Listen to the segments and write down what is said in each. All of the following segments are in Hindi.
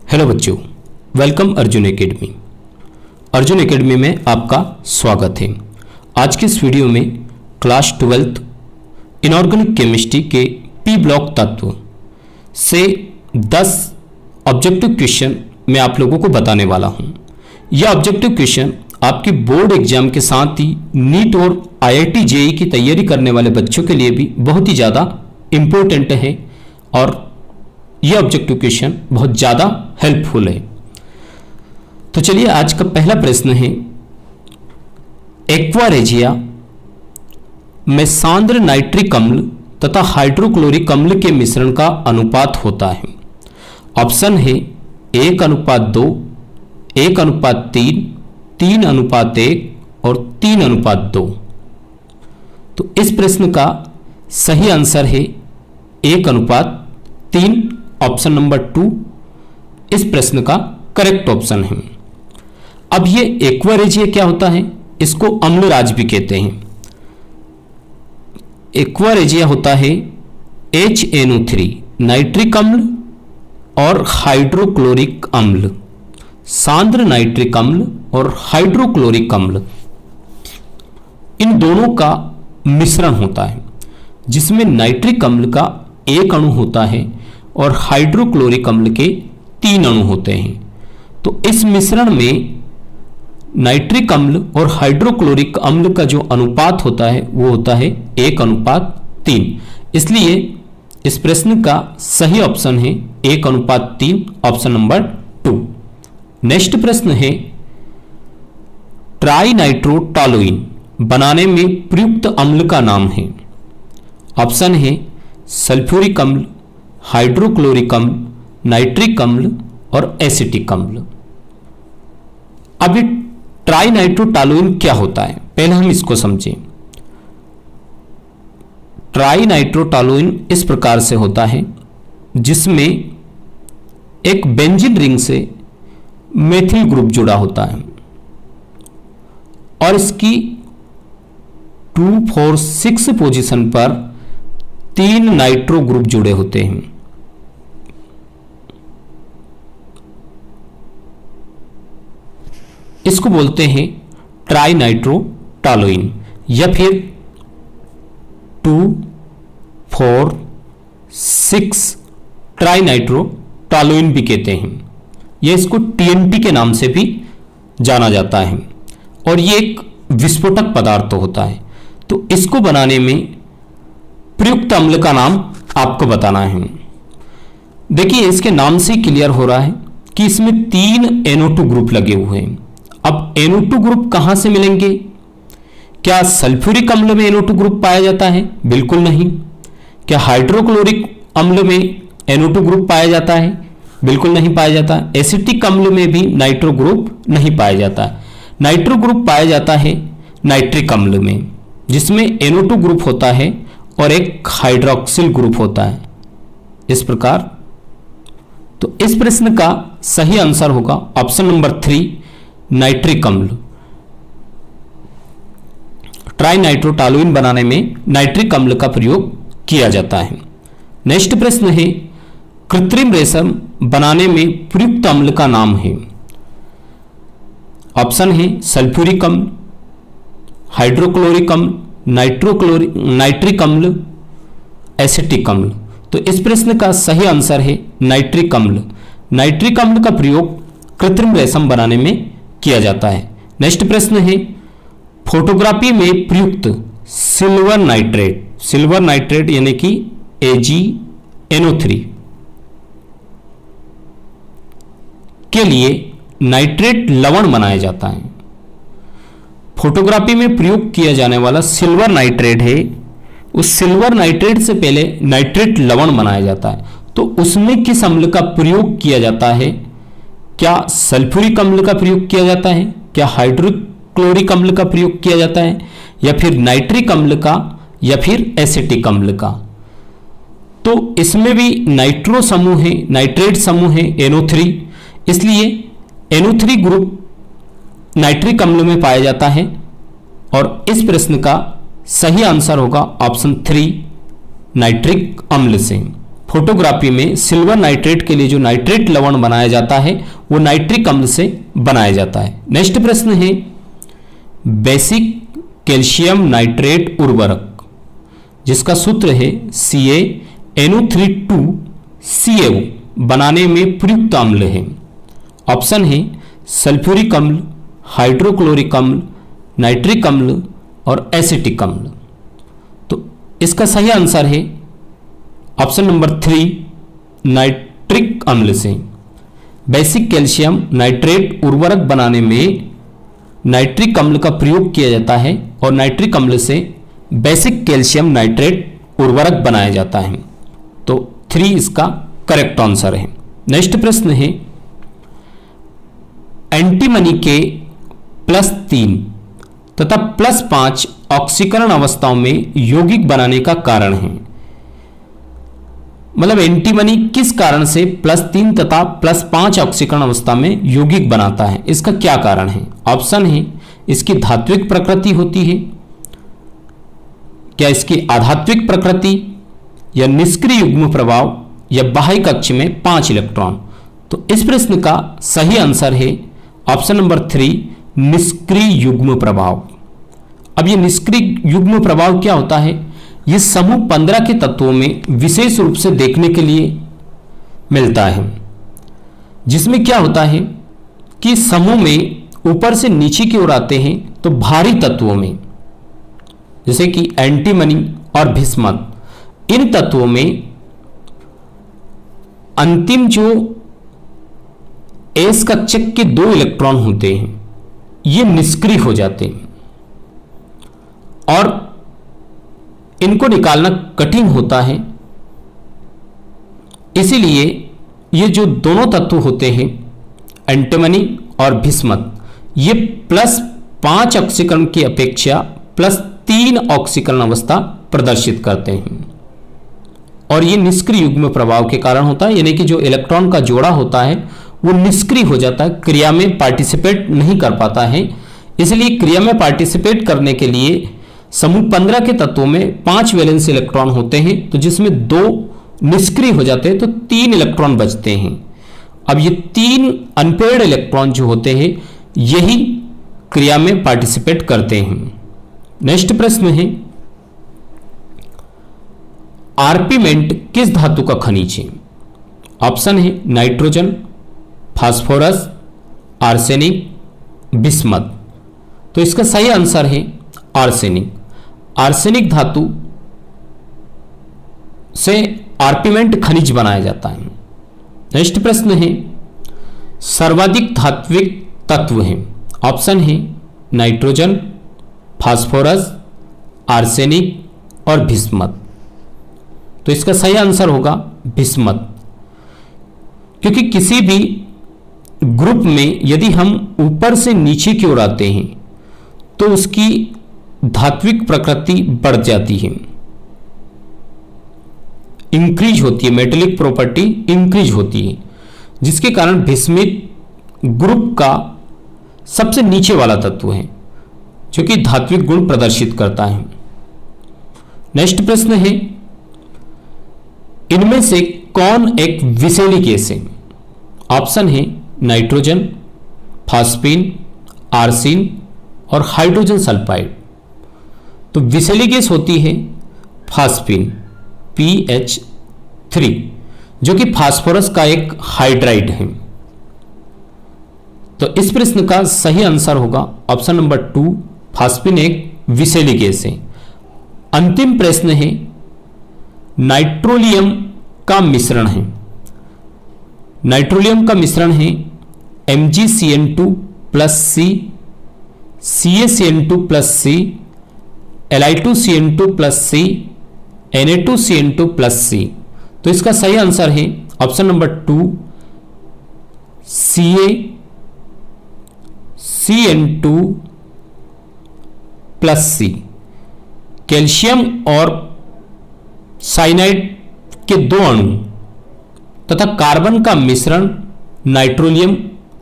हेलो बच्चों, welcome Arjun academy. Arjun academy में आपका स्वागत है। आज के इस वीडियो में क्लास 12th इनऑर्गेनिक केमिस्ट्री के पी ब्लॉक तत्व से 10 ऑब्जेक्टिव क्वेश्चन मैं आप लोगों को बताने वाला हूं। यह ऑब्जेक्टिव क्वेश्चन आपकी बोर्ड एग्जाम के साथ ही नीट और IIT JEE की तैयारी करने वाले बच्चों के लिए भी बहुत ही ज़्यादा इम्पोर्टेंट है और यह ऑब्जेक्टिव क्वेश्चन बहुत ज़्यादा हेल्पफुल है। तो चलिए आज का पहला प्रश्न है, एक्वा रेजिया में सांद्र नाइट्रिक अम्ल तथा हाइड्रोक्लोरिक अम्ल के मिश्रण का अनुपात होता है। ऑप्शन है 1:2, 1:3, 3:1 और 3:2। तो इस प्रश्न का सही आंसर है 1:3, ऑप्शन नंबर 2 इस प्रश्न का करेक्ट ऑप्शन है। अब ये एक्वा रेजिया क्या होता है? इसको अम्लराज भी कहते हैं। एक्वा रेजिया होता है HNO3 नाइट्रिक अम्ल और हाइड्रोक्लोरिक अम्ल, सांद्र नाइट्रिक अम्ल और हाइड्रोक्लोरिक अम्ल, इन दोनों का मिश्रण होता है जिसमें नाइट्रिक अम्ल का एक अणु होता है और हाइड्रोक्लोरिक अम्ल के 3 अणु होते हैं। तो इस मिश्रण में नाइट्रिक अम्ल और हाइड्रोक्लोरिक अम्ल का जो अनुपात होता है वो होता है 1:3। इसलिए इस प्रश्न का सही ऑप्शन है 1:3, ऑप्शन नंबर 2। नेक्स्ट प्रश्न है, ट्राइनाइट्रोटॉलुइन बनाने में प्रयुक्त अम्ल का नाम है। ऑप्शन है सल्फ्यूरिक अम्ल, हाइड्रोक्लोरिक अम्ल, नाइट्रिक अम्ल और एसिटिक अम्ल। अब ये ट्राइनाइट्रोटॉलुइन क्या होता है, पहले हम इसको समझें। ट्राइनाइट्रोटॉलुइन इस प्रकार से होता है जिसमें एक बेंजीन रिंग से मेथिल ग्रुप जुड़ा होता है और इसकी 2, 4, 6 पोजीशन पर 3 नाइट्रो ग्रुप जुड़े होते हैं। इसको बोलते हैं ट्राइनाइट्रोटॉलुइन या फिर 2, 4, 6 ट्राइनाइट्रोटॉलुइन भी कहते हैं। यह इसको TNT के नाम से भी जाना जाता है और यह एक विस्फोटक पदार्थ होता है। तो इसको बनाने में प्रयुक्त अम्ल का नाम आपको बताना है। देखिए इसके नाम से क्लियर हो रहा है कि इसमें 3 NO2 ग्रुप लगे हुए हैं। अब NO2 ग्रुप कहां से मिलेंगे? क्या सल्फ्यूरिक अम्ल में NO2 ग्रुप पाया जाता है? बिल्कुल नहीं। क्या हाइड्रोक्लोरिक अम्ल में NO2 ग्रुप पाया जाता है? बिल्कुल नहीं पाया जाता। एसिटिक अम्ल में भी नाइट्रो ग्रुप नहीं पाया जाता। नाइट्रो ग्रुप पाया जाता है नाइट्रिक अम्ल में जिसमें NO2 ग्रुप होता है और एक हाइड्रोक्सिल ग्रुप होता है इस प्रकार। तो इस प्रश्न का सही आंसर होगा ऑप्शन नंबर 3, नाइट्रिक अम्ल। ट्राइनाइट्रोटॉलुइन बनाने में नाइट्रिक अम्ल का प्रयोग किया जाता है। नेक्स्ट प्रश्न है, कृत्रिम रेशम बनाने में प्रयुक्त अम्ल का नाम है। ऑप्शन है सल्फ्यूरिक अम्ल, हाइड्रोक्लोरिक अम्ल, नाइट्रिक अम्ल, एसिटिक अम्ल। तो इस प्रश्न का सही आंसर है नाइट्रिक अम्ल। नाइट्रिक अम्ल का प्रयोग कृत्रिम रेशम बनाने में किया जाता है। नेक्स्ट प्रश्न है, फोटोग्राफी में प्रयुक्त सिल्वर नाइट्रेट यानी कि AgNO3 के लिए नाइट्रेट लवण बनाया जाता है। फोटोग्राफी में प्रयोग किया जाने वाला सिल्वर नाइट्रेट है, उस सिल्वर नाइट्रेट से पहले नाइट्रेट लवण बनाया जाता है। तो उसमें किस अम्ल का प्रयोग किया जाता है? क्या सल्फ्यूरिक अम्ल का प्रयोग किया जाता है? क्या हाइड्रोक्लोरिक अम्ल का प्रयोग किया जाता है या फिर नाइट्रिक अम्ल का या फिर एसिटिक अम्ल का? तो इसमें भी नाइट्रो समूह है, नाइट्रेट समूह है NO3, इसलिए NO3 ग्रुप नाइट्रिक अम्ल में पाया जाता है और इस प्रश्न का सही आंसर होगा ऑप्शन 3, नाइट्रिक अम्ल से। फोटोग्राफी में सिल्वर नाइट्रेट के लिए जो नाइट्रेट लवण बनाया जाता है वो नाइट्रिक अम्ल से बनाया जाता है। नेक्स्ट प्रश्न है, बेसिक कैल्शियम नाइट्रेट उर्वरक जिसका सूत्र है CaNO3,2CaO बनाने में प्रयुक्त अम्ल है। ऑप्शन है सल्फ्यूरिक अम्ल, हाइड्रोक्लोरिक अम्ल, नाइट्रिक अम्ल और एसिटिक अम्ल। तो इसका सही आंसर है ऑप्शन नंबर 3 नाइट्रिक अम्ल से। बेसिक कैल्शियम नाइट्रेट उर्वरक बनाने में नाइट्रिक अम्ल का प्रयोग किया जाता है और नाइट्रिक अम्ल से बेसिक कैल्शियम नाइट्रेट उर्वरक बनाया जाता है। तो 3 इसका करेक्ट आंसर है। नेक्स्ट प्रश्न है, एंटीमनी के +3 तथा +5 ऑक्सीकरण अवस्थाओं में यौगिक बनाने का कारण है। मतलब एंटीमनी किस कारण से +3 तथा +5 ऑक्सीकरण अवस्था में यौगिक बनाता है, इसका क्या कारण है? ऑप्शन है इसकी धात्विक प्रकृति होती है, क्या इसकी आधात्विक प्रकृति, या निष्क्रिय युग्म प्रभाव, या बाह्य कक्ष में 5 इलेक्ट्रॉन। तो इस प्रश्न का सही आंसर है ऑप्शन नंबर 3 निष्क्रिय युग्म प्रभाव। अब ये निष्क्रिय युग्म प्रभाव क्या होता है? ये समूह 15 के तत्वों में विशेष रूप से देखने के लिए मिलता है, जिसमें क्या होता है कि समूह में ऊपर से नीचे की ओर आते हैं तो भारी तत्वों में, जैसे कि एंटीमनी और भिस्मत, इन तत्वों में अंतिम जो एस कक्षक के 2 इलेक्ट्रॉन होते हैं ये निष्क्रिय हो जाते हैं और इनको निकालना कठिन होता है। इसीलिए ये जो दोनों तत्व होते हैं एंटीमनी और भिस्मत, ये +5 ऑक्सीकरण की अपेक्षा +3 ऑक्सीकरण अवस्था प्रदर्शित करते हैं और ये निष्क्रिय युग्म प्रभाव के कारण होता है, यानी कि जो इलेक्ट्रॉन का जोड़ा होता है वो निष्क्रिय हो जाता है, क्रिया में पार्टिसिपेट नहीं कर पाता है। इसलिए क्रिया में पार्टिसिपेट करने के लिए समूह 15 के तत्वों में 5 वैलेंस इलेक्ट्रॉन होते हैं, तो जिसमें 2 निष्क्रिय हो जाते हैं तो 3 इलेक्ट्रॉन बचते हैं। अब ये 3 अनपेयर्ड इलेक्ट्रॉन जो होते हैं यही क्रिया में पार्टिसिपेट करते हैं। नेक्स्ट प्रश्न है, आर्पीमेंट किस धातु का खनिज है? ऑप्शन है नाइट्रोजन, फास्फोरस, आर्सेनिक, बिस्मथ। तो इसका सही आंसर है आर्सेनिक। आर्सेनिक धातु से आर्पीमेंट खनिज बनाया जाता है। नेक्स्ट प्रश्न है, सर्वाधिक धात्विक तत्व है। ऑप्शन है नाइट्रोजन, फास्फोरस, आर्सेनिक और बिस्मथ। तो इसका सही आंसर होगा बिस्मथ, क्योंकि किसी भी ग्रुप में यदि हम ऊपर से नीचे की ओर आते हैं तो उसकी धात्विक प्रकृति बढ़ जाती है, इंक्रीज होती है, मेटेलिक प्रॉपर्टी इंक्रीज होती है, जिसके कारण बिस्मिथ ग्रुप का सबसे नीचे वाला तत्व है जो कि धात्विक गुण प्रदर्शित करता है। नेक्स्ट प्रश्न है, इनमें से कौन एक विषैली गैस है? ऑप्शन है नाइट्रोजन, फास्फीन, आर्सिन और हाइड्रोजन सल्फाइड। तो विषैली गैस होती है फास्फीन PH3, जो कि फास्फोरस का एक हाइड्राइड है। तो इस प्रश्न का सही आंसर होगा ऑप्शन नंबर 2 फास्फीन एक विषैली गैस है। अंतिम प्रश्न है, नाइट्रोलियम का मिश्रण है। नाइट्रोलियम का मिश्रण है MgCN2+C, CaCN2+C, Li2CN2+C, Na2CN2+C। तो इसका सही आंसर है ऑप्शन नंबर 2 CaCN2+C। कैल्शियम और साइनाइड के 2 अणु तथा कार्बन का मिश्रण नाइट्रोलियम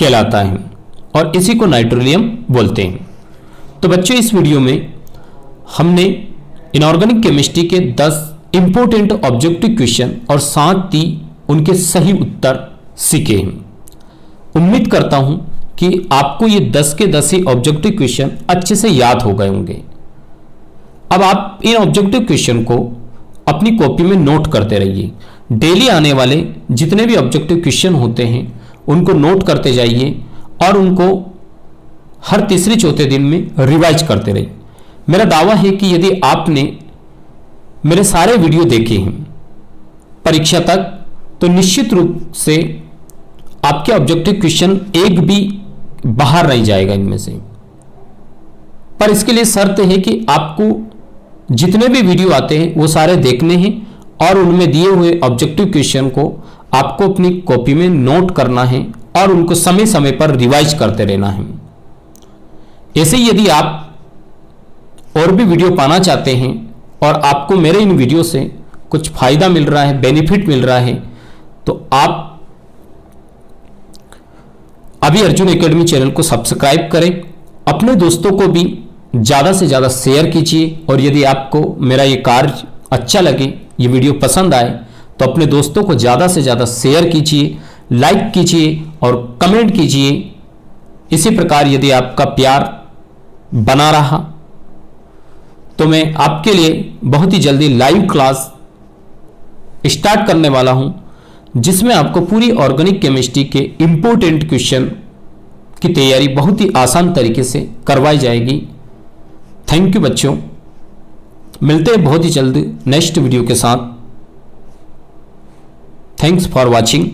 कहलाता है और इसी को नाइट्रोलियम बोलते हैं। तो बच्चों, इस वीडियो में हमने इनऑर्गेनिक केमिस्ट्री के 10 इंपॉर्टेंट ऑब्जेक्टिव क्वेश्चन और साथ ही उनके सही उत्तर सीखे हैं। उम्मीद करता हूं कि आपको ये 10 के 10 ही ऑब्जेक्टिव क्वेश्चन अच्छे से याद हो गए होंगे। अब आप इन ऑब्जेक्टिव क्वेश्चन को अपनी कॉपी में नोट करते रहिए। डेली आने वाले जितने भी ऑब्जेक्टिव क्वेश्चन होते हैं उनको नोट करते जाइए और उनको हर तीसरे चौथे दिन में रिवाइज करते रहिए। मेरा दावा है कि यदि आपने मेरे सारे वीडियो देखे हैं परीक्षा तक, तो निश्चित रूप से आपके ऑब्जेक्टिव क्वेश्चन एक भी बाहर नहीं जाएगा इनमें से। पर इसके लिए शर्त है कि आपको जितने भी वीडियो आते हैं वो सारे देखने हैं और उनमें दिए हुए ऑब्जेक्टिव क्वेश्चन को आपको अपनी कॉपी में नोट करना है और उनको समय समय पर रिवाइज करते रहना है। ऐसे ही यदि आप और भी वीडियो पाना चाहते हैं और आपको मेरे इन वीडियो से कुछ फायदा मिल रहा है, बेनिफिट मिल रहा है, तो आप अभी अर्जुन एकेडमी चैनल को सब्सक्राइब करें, अपने दोस्तों को भी ज़्यादा से ज़्यादा शेयर कीजिए और यदि आपको मेरा ये कार्य अच्छा लगे, ये वीडियो पसंद आए, तो अपने दोस्तों को ज़्यादा से ज़्यादा शेयर कीजिए, लाइक कीजिए और कमेंट कीजिए। इसी प्रकार यदि आपका प्यार बना रहा तो मैं आपके लिए बहुत ही जल्दी लाइव क्लास स्टार्ट करने वाला हूं, जिसमें आपको पूरी ऑर्गेनिक केमिस्ट्री के इंपॉर्टेंट क्वेश्चन की तैयारी बहुत ही आसान तरीके से करवाई जाएगी। थैंक यू बच्चों, मिलते हैं बहुत ही जल्द नेक्स्ट वीडियो के साथ। Thanks for watching.